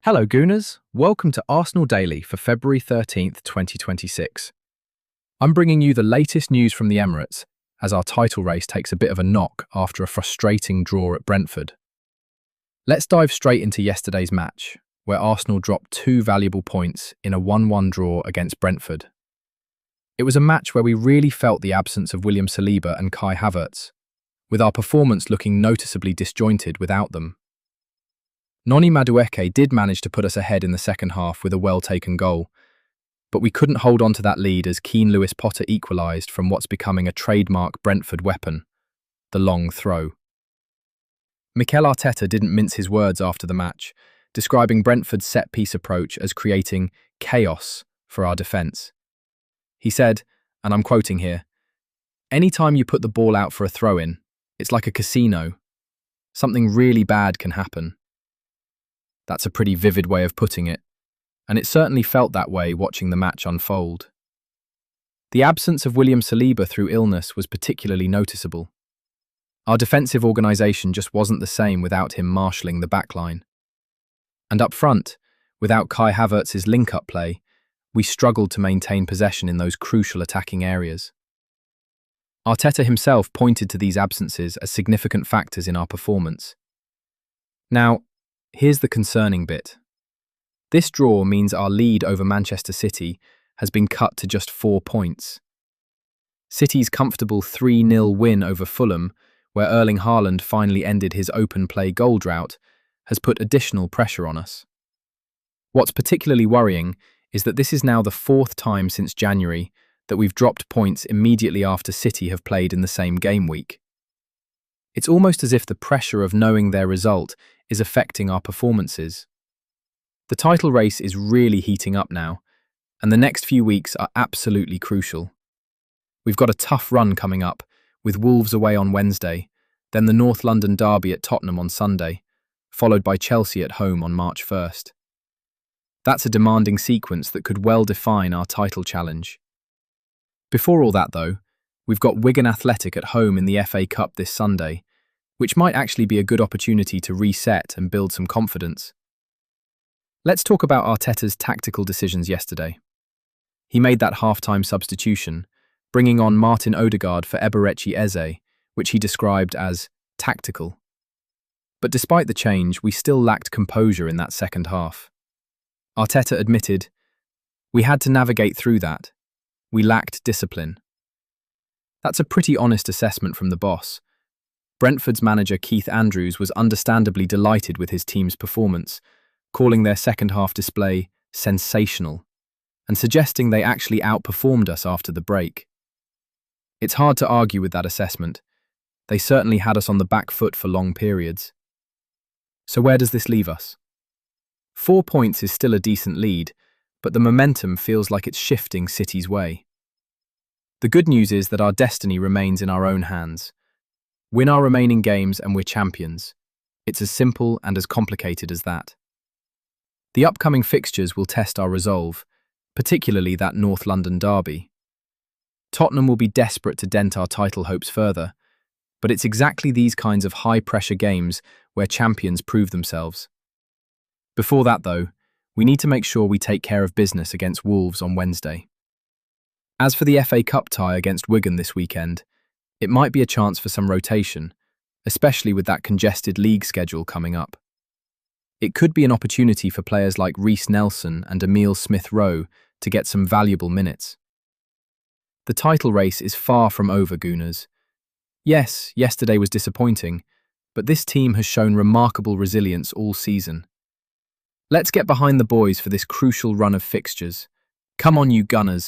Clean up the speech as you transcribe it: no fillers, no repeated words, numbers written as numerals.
Hello Gooners, welcome to Arsenal Daily for February 13th, 2026. I'm bringing you the latest news from the Emirates as our title race takes a bit of a knock after a frustrating draw at Brentford. Let's dive straight into yesterday's match, where Arsenal dropped 2 valuable points in a 1-1 draw against Brentford. It was a match where we really felt the absence of William Saliba and Kai Havertz, with our performance looking noticeably disjointed without them. Noni Madueke did manage to put us ahead in the second half with a well-taken goal, but we couldn't hold on to that lead as Keane Lewis Potter equalised from what's becoming a trademark Brentford weapon, the long throw. Mikel Arteta didn't mince his words after the match, describing Brentford's set-piece approach as creating chaos for our defence. He said, and I'm quoting here, "Any time you put the ball out for a throw-in, it's like a casino. Something really bad can happen." That's a pretty vivid way of putting it, and it certainly felt that way watching the match unfold. The absence of William Saliba through illness was particularly noticeable. Our defensive organisation just wasn't the same without him marshalling the backline. And up front, without Kai Havertz's link-up play, we struggled to maintain possession in those crucial attacking areas. Arteta himself pointed to these absences as significant factors in our performance. Now, here's the concerning bit. This draw means our lead over Manchester City has been cut to just 4 points. City's comfortable 3-0 win over Fulham, where Erling Haaland finally ended his open play goal drought, has put additional pressure on us. What's particularly worrying is that this is now the 4th time since January that we've dropped points immediately after City have played in the same game week. It's almost as if the pressure of knowing their result is affecting our performances. The title race is really heating up now, and the next few weeks are absolutely crucial. We've got a tough run coming up, with Wolves away on Wednesday, then the North London derby at Tottenham on Sunday, followed by Chelsea at home on March 1st. That's a demanding sequence that could well define our title challenge. Before all that though, we've got Wigan Athletic at home in the FA Cup this Sunday, which might actually be a good opportunity to reset and build some confidence. Let's talk about Arteta's tactical decisions yesterday. He made that half-time substitution, bringing on Martin Odegaard for Eberechi Eze, which he described as tactical. But despite the change, we still lacked composure in that second half. Arteta admitted, "We had to navigate through that. We lacked discipline." That's a pretty honest assessment from the boss. Brentford's manager Keith Andrews was understandably delighted with his team's performance, calling their second-half display sensational, and suggesting they actually outperformed us after the break. It's hard to argue with that assessment. They certainly had us on the back foot for long periods. So where does this leave us? 4 points is still a decent lead, but the momentum feels like it's shifting City's way. The good news is that our destiny remains in our own hands. Win our remaining games and we're champions. It's as simple and as complicated as that. The upcoming fixtures will test our resolve, particularly that North London derby. Tottenham will be desperate to dent our title hopes further, but it's exactly these kinds of high-pressure games where champions prove themselves. Before that, though, we need to make sure we take care of business against Wolves on Wednesday. As for the FA Cup tie against Wigan this weekend, it might be a chance for some rotation, especially with that congested league schedule coming up. It could be an opportunity for players like Reece Nelson and Emile Smith-Rowe to get some valuable minutes. The title race is far from over, Gooners. Yes, yesterday was disappointing, but this team has shown remarkable resilience all season. Let's get behind the boys for this crucial run of fixtures. Come on, you Gunners!